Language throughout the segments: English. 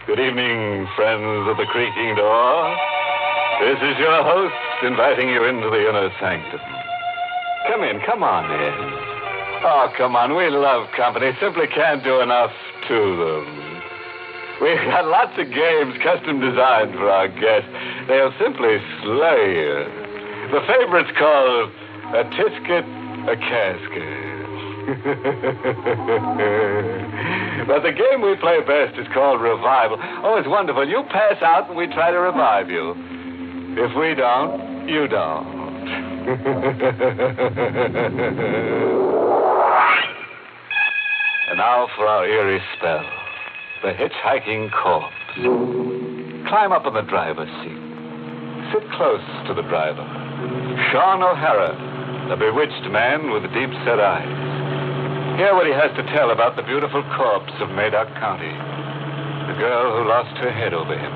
Good evening, friends of the creaking door. This is your host inviting you into the inner sanctum. Come in, come on in. Oh, come on, we love company. Simply can't do enough to them. We've got lots of games custom designed for our guests. They'll simply slay you. The favorite's called a tisket, a casket. But the game we play best is called revival. Oh, it's wonderful. You pass out and we try to revive you. If we don't, you don't. And now for our eerie spell. The hitchhiking corpse. Climb up on the driver's seat. Sit close to the driver. Sean O'Hara, a bewitched man with deep-set eyes. Hear what he has to tell about the beautiful corpse of Madoc County. The girl who lost her head over him.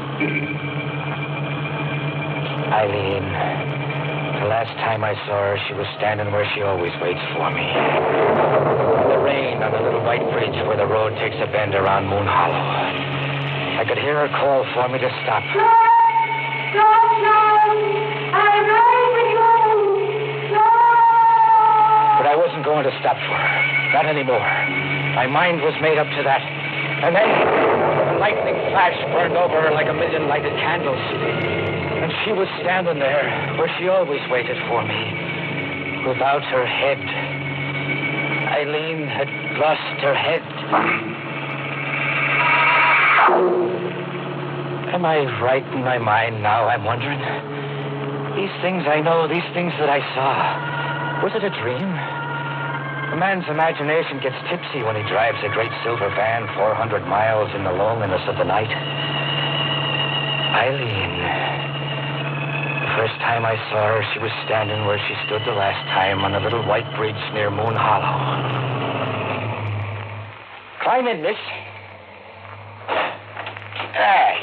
Eileen. The last time I saw her, she was standing where she always waits for me. In the rain on the little white bridge where the road takes a bend around Moon Hollow. I could hear her call for me to stop. No! I'm ready for you! No! But I wasn't going to stop for her. Not anymore. My mind was made up to that. And then the lightning flash burned over her like a million lighted candles. And she was standing there where she always waited for me, without her head. Eileen had lost her head. Am I right in my mind now, I'm wondering? These things I know, these things that I saw, was it a dream? A man's imagination gets tipsy when he drives a great silver van 400 miles in the loneliness of the night. Eileen. First time I saw her, she was standing where she stood the last time on a little white bridge near Moon Hollow. Climb in, miss.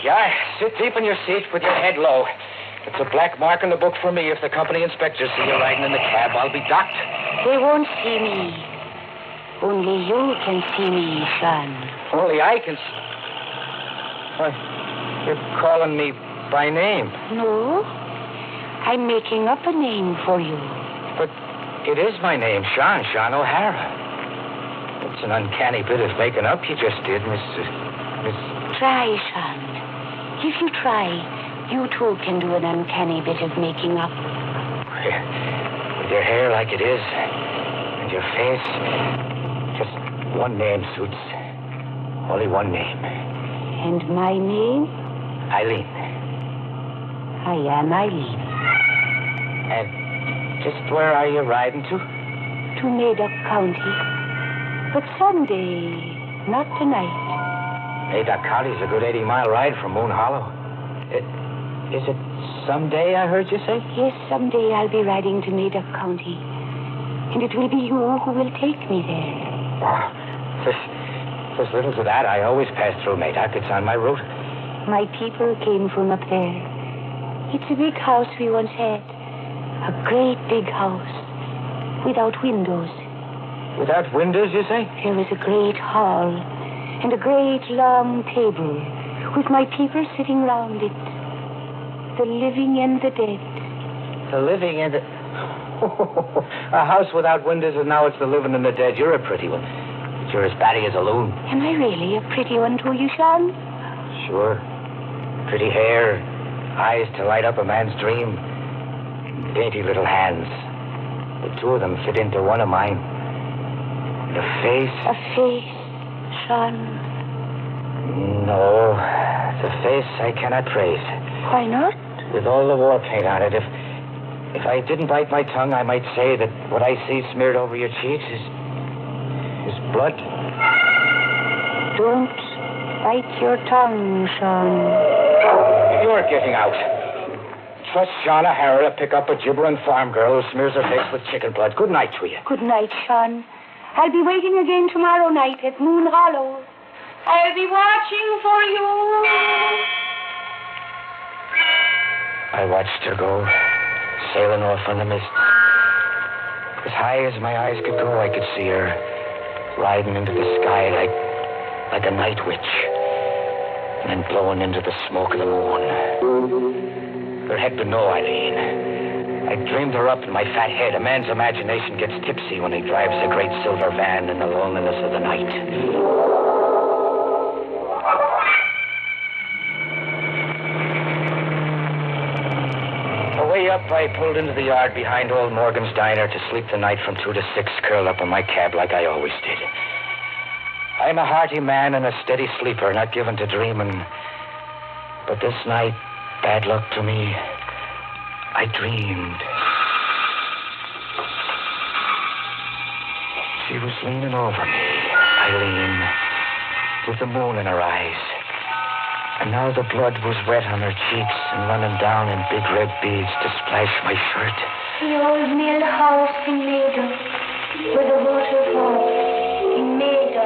Yeah. Sit deep in your seat with your head low. It's a black mark in the book for me. If the company inspectors see you riding in the cab, I'll be docked. They won't see me. Only you can see me, son. Only I can see... Why, you're calling me by name. No. I'm making up a name for you. But it is my name, Sean O'Hara. It's an uncanny bit of making up you just did, Miss... Try, Sean. If you try, you too can do an uncanny bit of making up. With your hair like it is, and your face, just one name suits. Only one name. And my name? Eileen. I am Eileen. And just where are you riding to? To Madoc County. But someday, not tonight. Madoc County's a good 80-mile ride from Moon Hollow. Is it someday, I heard you say? Yes, someday I'll be riding to Madoc County. And it will be you who will take me there. Oh, there's little to that. I always pass through Madoc. It's on my route. My people came from up there. It's a big house we once had. A great big house. Without windows. Without windows, you say? There was a great hall. And a great long table. With my people sitting round it. The living and the dead. The living and the... A house without windows, and now it's the living and the dead. You're a pretty one. But you're as batty as a loon. Am I really a pretty one to you, Sean? Sure. Pretty hair. Eyes to light up a man's dream. Dainty little hands. The two of them fit into one of mine. And a face... A face, Sean? No. The face I cannot praise. Why not? With all the war paint on it, if I didn't bite my tongue, I might say that what I see smeared over your cheeks is blood. Don't bite your tongue, Sean. You're getting out. Trust Sean O'Hara to pick up a gibbering farm girl who smears her face with chicken blood. Good night to you. Good night, Sean. I'll be waiting again tomorrow night at Moon Hollow. I'll be watching for you. I watched her go, sailing off in the mist. As high as my eyes could go, I could see her riding into the sky like a night witch, and then blowing into the smoke of the moon. There had been no Eileen. I dreamed her up in my fat head. A man's imagination gets tipsy when he drives a great silver van in the loneliness of the night. Way up, I pulled into the yard behind old Morgan's diner to sleep the night from 2 to 6, curled up in my cab like I always did. I'm a hearty man and a steady sleeper, not given to dreaming. But this night, bad luck to me, I dreamed. She was leaning over me, Eileen, with the moon in her eyes. And now the blood was wet on her cheeks and running down in big red beads to splash my shirt. The old mill house in Maida, where the water falls, in Maida.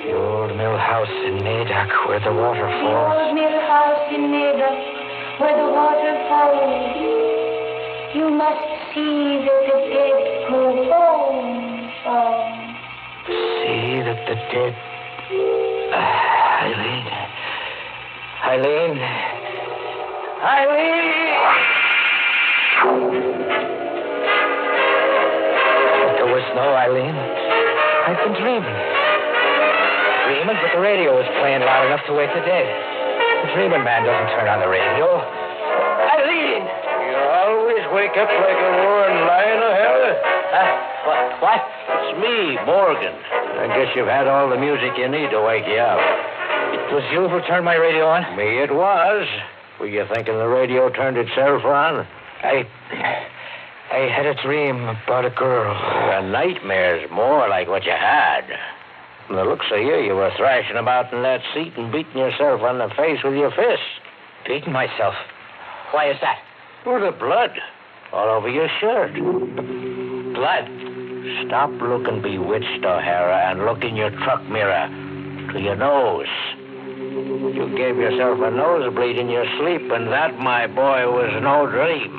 The old mill house in Maida, where the water The falls. old mill house in Maida, where the water falls. You must see that the dead go home. See that the dead... Eileen... Eileen. But there was no Eileen. I'd been dreaming. Dreaming, but the radio was playing loud enough to wake the dead. The dreaming man doesn't turn on the radio. Eileen! You always wake up like a roaring lion, O'Hara. What? It's me, Morgan. I guess you've had all the music you need to wake you up. It was you who turned my radio on? Me it was. Were you thinking the radio turned itself on? I had a dream about a girl. A nightmare's more like what you had. From the looks of you were thrashing about in that seat and beating yourself on the face with your fists. Beating myself? Why is that? Oh, the blood all over your shirt. Blood? Stop looking bewitched, O'Hara, and look in your truck mirror to your nose. You gave yourself a nosebleed in your sleep, and that, my boy, was no dream.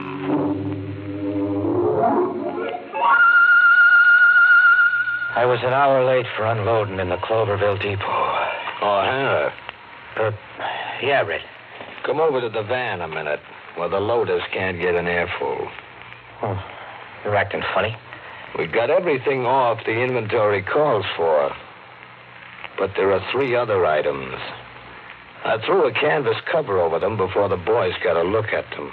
I was an hour late for unloading in the Cloverville depot. O'Hara, Yeah, Red. come over to the van a minute, where the loaders can't get an airful. Oh, you're acting funny. We got everything off the inventory calls for, but there are 3 other items. I threw a canvas cover over them before the boys got a look at them.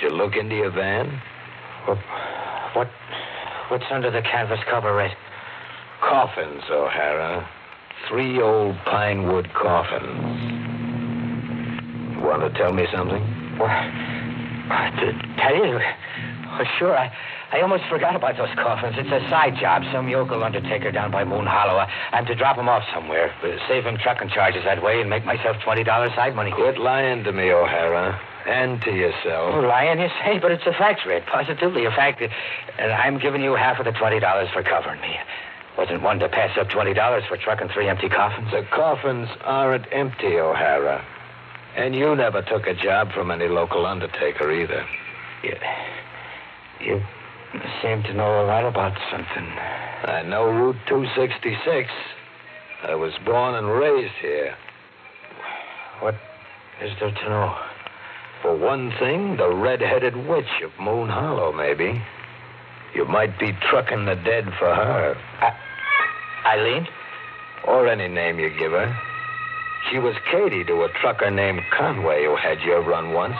Did you look into your van? What's under the canvas cover, Red? Coffins, O'Hara. 3 old pine wood coffins. Want to tell me something? What? To tell you? Oh, sure. I almost forgot about those coffins. It's a side job. Some yokel undertaker down by Moon Hollow. I'm to drop him off somewhere. Save him trucking charges that way and make myself $20 side money. Quit lying to me, O'Hara. And to yourself. Oh, lying, you say? But it's a fact, Red. Positively a fact. And I'm giving you half of the $20 for covering me. Wasn't one to pass up $20 for trucking 3 empty coffins. The coffins aren't empty, O'Hara. And you never took a job from any local undertaker either. You seem to know a lot about something. I know Route 266. I was born and raised here. What is there to know? For one thing, the red-headed witch of Moon Hollow, maybe. You might be trucking the dead for her. Eileen? Or any name you give her. She was Katie to a trucker named Conway who had your run once.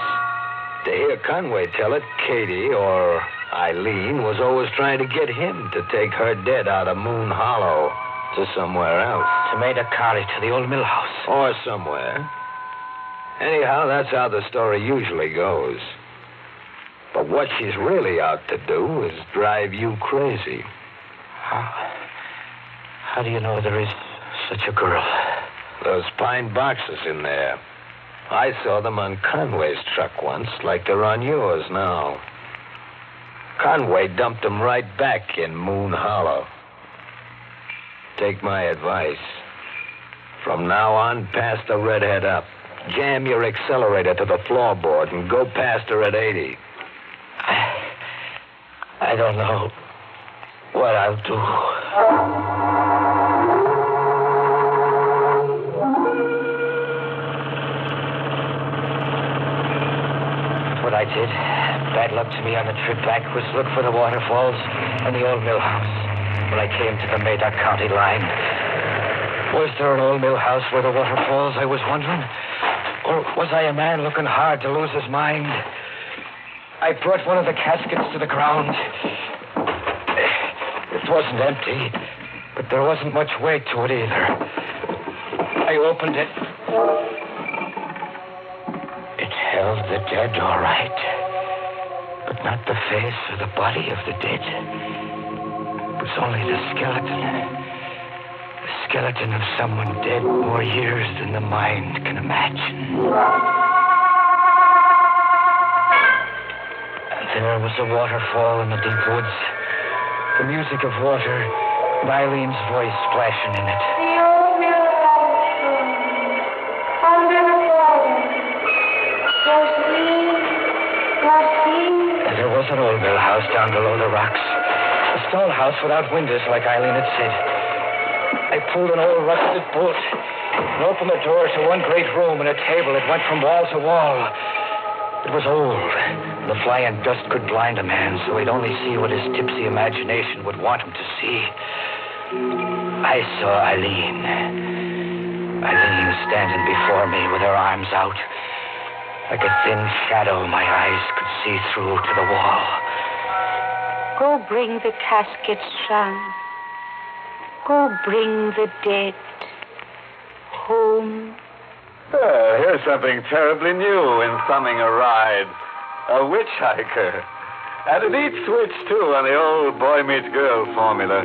To hear Conway tell it, Katie, or Eileen, was always trying to get him to take her dead out of Moon Hollow to somewhere else. To Maida Carley, to the old mill house. Or somewhere. Anyhow, that's how the story usually goes. But what she's really out to do is drive you crazy. How do you know there is such a girl? Those pine boxes in there. I saw them on Conway's truck once, like they're on yours now. Conway dumped them right back in Moon Hollow. Take my advice. From now on, pass the redhead up. Jam your accelerator to the floorboard and go past her at 80. I don't know what I'll do. What I did, bad luck to me on the trip back, was look for the waterfalls and the old mill house. When I came to the Madoc County line, was there an old mill house where the waterfalls, I was wondering? Or was I a man looking hard to lose his mind? I brought one of the caskets to the ground. It wasn't empty, but there wasn't much weight to it either. I opened it. It held the dead, all right, but not the face or the body of the dead. It was only the skeleton. The skeleton of someone dead more years than the mind can imagine. There was a waterfall in the deep woods, the music of water, and Eileen's voice splashing in it. And there was an old mill house down below the rocks, a stone house without windows like Eileen had said. I pulled an old rusted bolt and opened the door to one great room and a table that went from wall to wall. It was old. The flying dust could blind a man, so he'd only see what his tipsy imagination would want him to see. I saw Eileen. Eileen standing before me with her arms out. Like a thin shadow my eyes could see through to the wall. Go bring the caskets, son. Go bring the dead home. Here's something terribly new in thumbing a ride. A witch hiker. And it eats switch, too, on the old boy meets girl formula.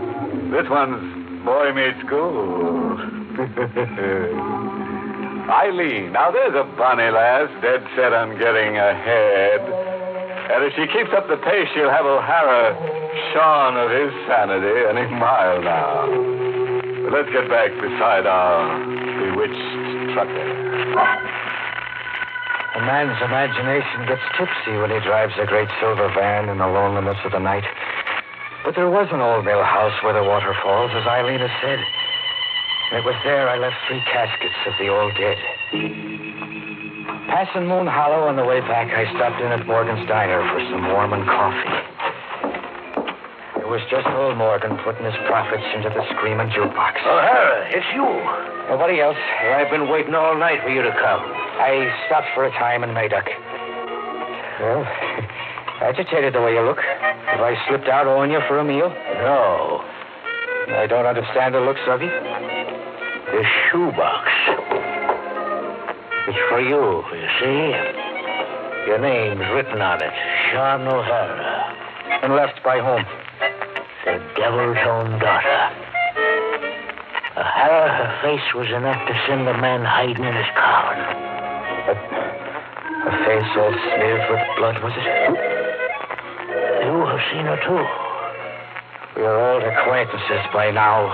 This one's boy meets school. Eileen. Now, there's a bonny lass dead set on getting ahead. And if she keeps up the pace, she'll have O'Hara shorn of his sanity any mile now. But let's get back beside our bewitched trucker. A man's imagination gets tipsy when he drives a great silver van in the loneliness of the night. But there was an old mill house where the water falls, as Eileen has said. And it was there I left 3 caskets of the old dead. Passing Moon Hollow on the way back, I stopped in at Morgan's Diner for some Mormon coffee. It was just old Morgan putting his profits into the screaming jukebox. O'Hara, it's you. Nobody else. I've been waiting all night for you to come. I stopped for a time in Madoc. Well, agitated the way you look. Have I slipped out owing you for a meal? No. I don't understand the looks of you. The shoebox. It's for you see? Your name's written on it. Sean O'Hara. And left by whom? The devil's own daughter. O'Hara, her face was enough to send a man hiding in his coffin. A face all smeared with blood, was it? You have seen her, too. We are old acquaintances by now.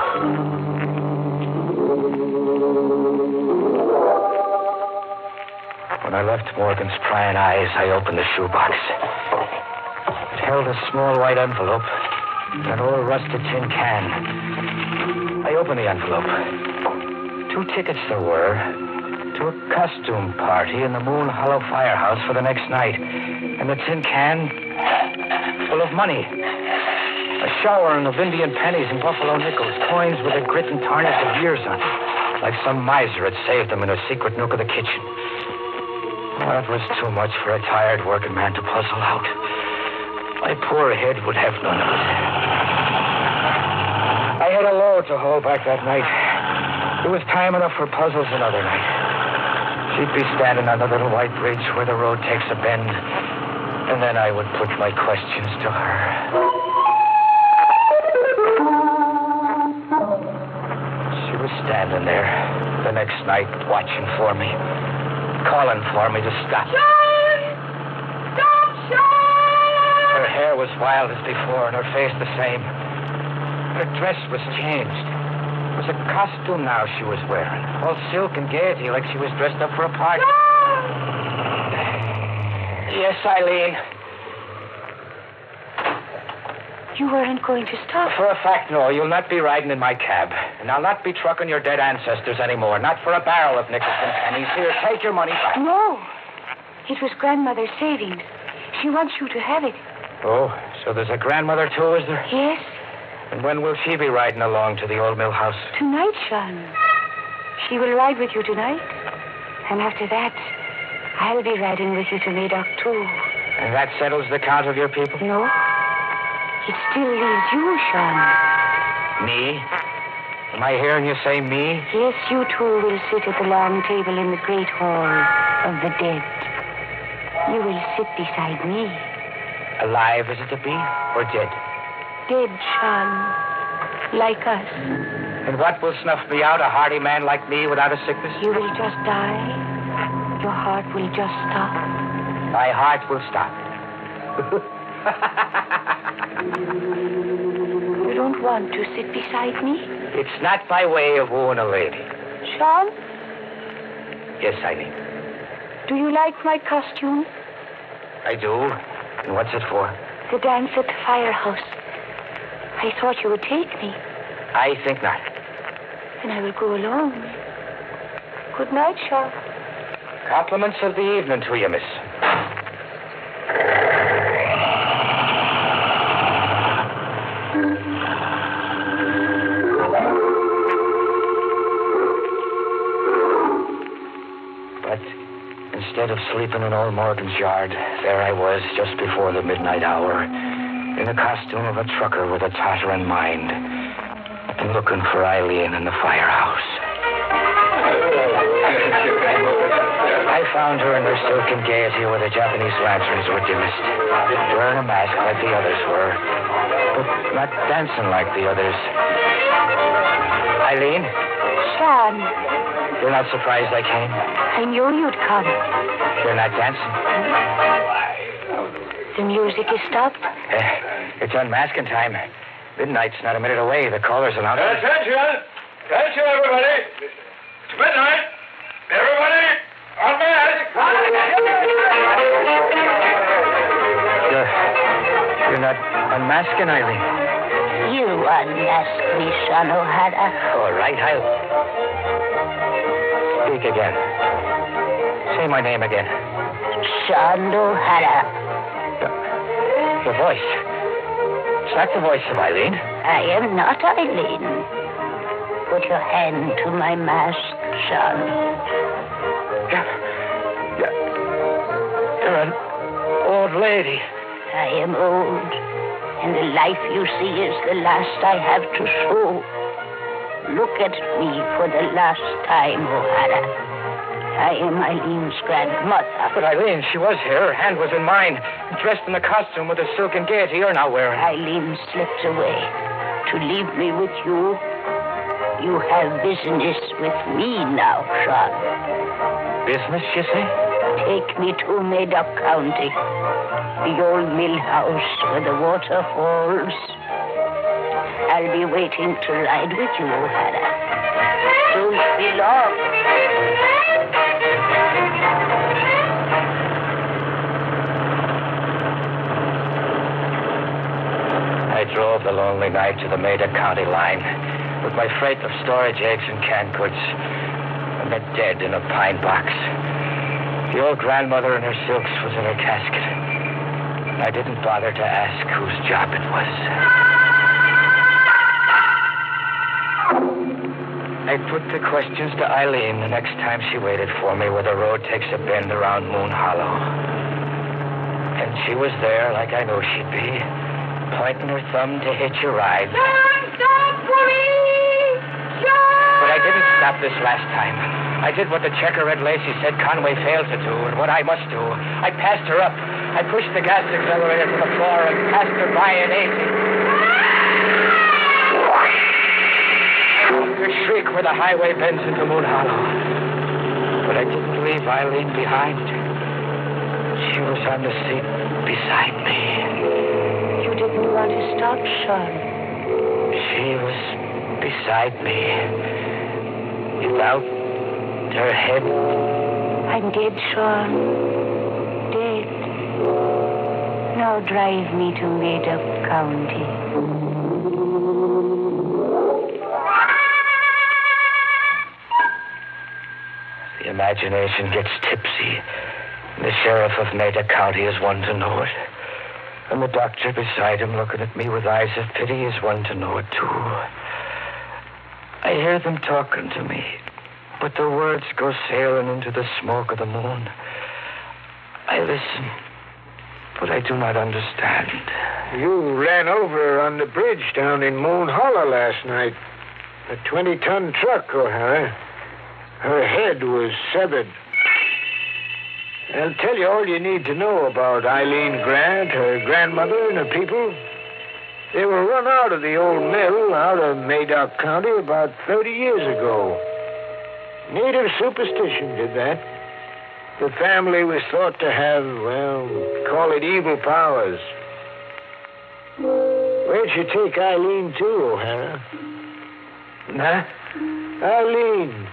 When I left Morgan's prying eyes, I opened the shoebox. It held a small white envelope, an old rusted tin can. I opened the envelope. 2 tickets there were to a costume party in the Moon Hollow firehouse for the next night. And the tin can full of money. A showering of Indian pennies and buffalo nickels, coins with the grit and tarnish of years on them, like some miser had saved them in a secret nook of the kitchen. Oh, it was too much for a tired working man to puzzle out. My poor head would have none of it. I had a load to haul back that night. It was time enough for puzzles another night. She'd be standing on the little white bridge where the road takes a bend, and then I would put my questions to her. She was standing there the next night, watching for me, calling for me to stop. Sean! Stop, Sean! Her hair was wild as before, and her face the same. Her dress was changed. It was a costume now she was wearing, all silk and gaiety, like she was dressed up for a party. Sean! Yes, Eileen. You weren't going to stop. For a fact, no. You'll not be riding in my cab. And I'll not be trucking your dead ancestors anymore. Not for a barrel of nickels and pennies. Here, take your money back. No. It was Grandmother's savings. She wants you to have it. Oh, so there's a grandmother, too, is there? Yes. And when will she be riding along to the old mill house? Tonight, Sean. She will ride with you tonight. And after that, I'll be riding with you to Madoc, too. And that settles the count of your people? No. It still leaves you, Sean. Me? Am I hearing you say me? Yes, you two will sit at the long table in the great hall of the dead. You will sit beside me. Alive, is it to be, or dead? Dead, Sean. Like us. And what will snuff me out, a hardy man like me without a sickness? You will just die. Your heart will just stop. My heart will stop. You don't want to sit beside me? It's not by way of wooing a lady. Sean, Yes, Eileen. do you like my costume? I do. And what's it for? The dance at the firehouse. I thought you would take me. I think not. And I will go alone. Good night, Sean. Compliments of the evening to you, miss. But instead of sleeping in old Morgan's yard, there I was just before the midnight hour, in the costume of a trucker with a tottering mind, and looking for Eileen in the firehouse. I found her in her silken gaiety where the Japanese lanterns were dimmest, wearing a mask like the others were, but not dancing like the others. Eileen, Sean, you're not surprised I came? I knew you'd come. You're not dancing? The music is stopped. It's unmasking time. Midnight's not a minute away. The caller's announced. Attention! Attention, everybody! It's midnight! Everybody, unmask! You're not unmasking, Eileen. You unmask me, Sean O'Hara. All right, I'll speak again. Say my name again. Sean O'Hara. Your voice. It's not the voice of Eileen. I am not Eileen. Put your hand to my mask, Sean. You're an old lady. I am old, and the life you see is the last I have to show. Look at me for the last time, O'Hara. I am Eileen's grandmother. But Eileen, she was here. Her hand was in mine. Dressed in the costume with the silken gaiety you're now wearing. Eileen slipped away to leave me with you. You have business with me now, Sean. Business, you say? Take me to Madoc County, the old mill house where the water falls. I'll be waiting to ride with you, O'Hara. Don't be long. I drove the lonely night to the Madoc County line with my freight of storage eggs and canned goods, and the dead in a pine box. The old grandmother in her silks was in her casket. I didn't bother to ask whose job it was. I put the questions to Eileen the next time she waited for me where the road takes a bend around Moon Hollow. And she was there like I knew she'd be, pointing her thumb to Hitch a ride. Stop for me! Stop! But I didn't stop this last time. I did what the checker-red Lacey said Conway failed to do, and what I must do. I passed her up. I pushed the gas accelerator to the floor and passed her by in 80. Her shriek where the highway bends into Moon Hollow. But I didn't leave Eileen behind. She was on the seat beside me. You didn't want to stop, Sean. She was beside me. Without her head. I'm dead, Sean. Dead. No. Now drive me to Made-Up County. The imagination gets tipsy. The sheriff of Meda County is one to know it. And the doctor beside him looking at me with eyes of pity is one to know it, too. I hear them talking to me, but the words go sailing into the smoke of the moon. I listen, but I do not understand. You ran over her on the bridge down in Moon Hollow last night. A 20-ton truck, O'Hara. Her head was severed. I'll tell you all you need to know about Eileen Grant, her grandmother, and her people. They were run out of the old mill out of Madoc County about 30 years ago. Native superstition did that. The family was thought to have, well, call it evil powers. Where'd you take Eileen to, O'Hara? Huh? Eileen,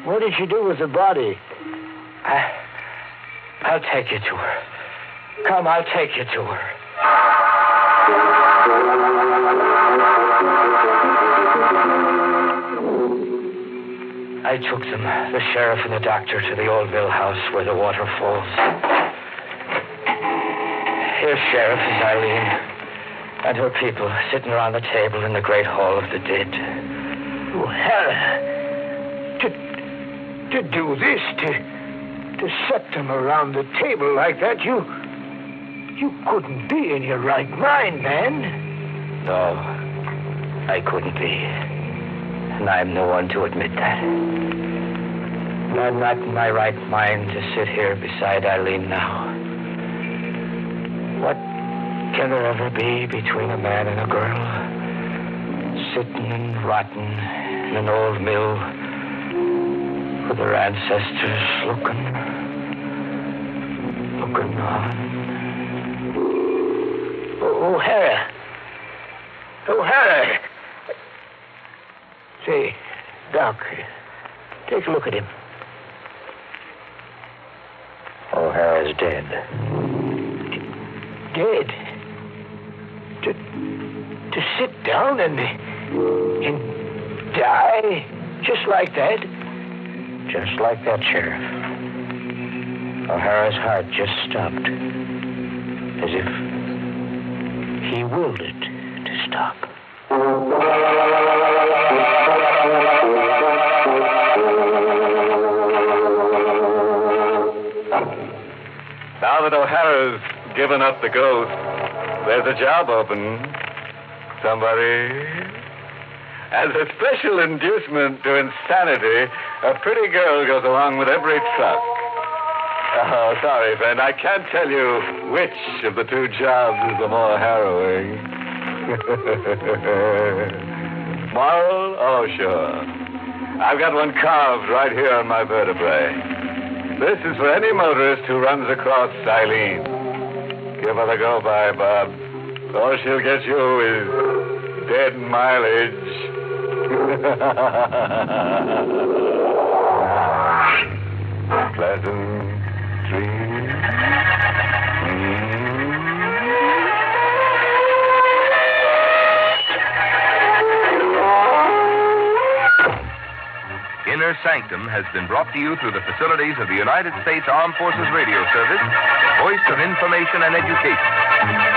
what did you do with the body? I'll take you to her. Come, I'll take you to her. I took them, the sheriff and the doctor, to the old mill house where the water falls. Here, Sheriff, is Eileen and her people sitting around the table in the great hall of the dead. O'Hara, to do this, to set them around the table like that, you couldn't be in your right mind, man. No, I couldn't be. And I'm the one to admit that. I'm not in my right mind to sit here beside Eileen now. What can there ever be between a man and a girl? Sitting and rotting in an old mill with their ancestors looking on. O'Hara. Say, Doc, take a look at him. O'Hara's dead. Dead? To sit down and die just like that? Just like that, Sheriff. O'Hara's heart just stopped. As if he willed it to stop. Now that O'Hara's given up the ghost, there's a job open. Somebody... As a special inducement to insanity, a pretty girl goes along with every truck. Oh, sorry, friend. I can't tell you which of the two jobs is the more harrowing. Moral? Oh, sure. I've got one carved right here on my vertebrae. This is for any motorist who runs across Eileen. Give her the go-by, Bob. All she'll get you is dead mileage. Pleasant dreams. Inner Sanctum has been brought to you through the facilities of the United States Armed Forces Radio Service, the voice of information and education.